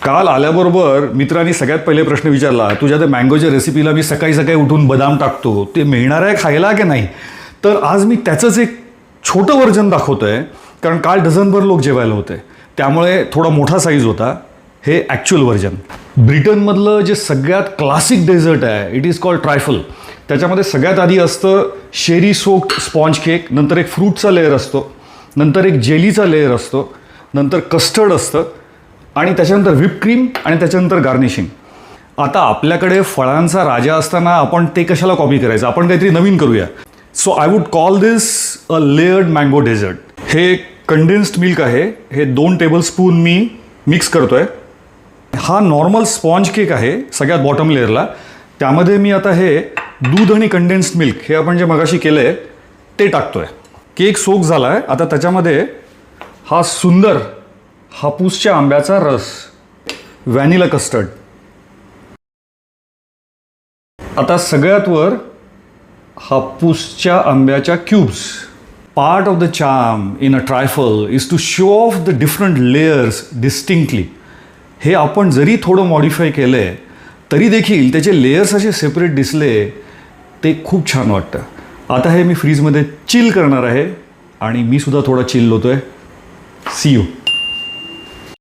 काल आल्याबरोबर मित्रांनी सगळ्यात पहिले प्रश्न विचारला, तुझ्या त्या मँगोच्या रेसिपीला मी सकाळी सकाळी उठून बदाम टाकतो, ते मिळणार आहे खायला की नाही? तर आज मी त्याचंच एक छोटं व्हर्जन दाखवतोय, कारण काल डझनभर लोक जेवायला होते, त्यामुळे थोडा मोठा साईज होता. हे ॲक्च्युअल व्हर्जन. ब्रिटनमधलं जे सगळ्यात क्लासिक डेझर्ट आहे, इट इज कॉल्ड ट्रायफल. त्याच्यामध्ये सगळ्यात आधी असतं शेरी सोक्ड स्पॉन्ज केक, नंतर एक फ्रूटचा लेअर असतो, नंतर एक जेलीचा लेअर असतो, नंतर कस्टर्ड असतं आणि त्याच्यानंतर व्हिप क्रीम आणि त्याच्यानंतर गार्निशिंग. आता आपल्याकडे फळांचा राजा असताना आपण ते कशाला कॉपी करायचं, आपण काहीतरी नवीन करूया. So I would call this a layered mango dessert. हे कंडेन्स्ड मिल्क आहे, हे 2 टेबलस्पून मी मिक्स करतोय. हा नॉर्मल स्पॉन्ज केक आहे सगळ्यात बॉटम लेअरला, त्यामध्ये मी आता हे दूध आणि कंडेन्स्ड मिल्क हे आपण जे मगाशी केलं आहे ते टाकतोय. केक सोक झाला आहे. आता त्याच्यामध्ये हा सुंदर हापूसच्या आंब्याचा रस, व्हॅनिला कस्टर्ड. आता सगळ्यात वर हापूसच्या आंब्याच्या cubes. Part of the charm in a trifle is to show off the different layers distinctly. हे आपण जरी थोडं मॉडिफाय केलं आहे तरी देखील त्याचे लेयर्स असे सेपरेट दिसले, ते खूप छान वाटतं. आता हे मी फ्रीजमध्ये चिल करणार आहे आणि मी सुद्धा थोडा चिल होतोय. See you.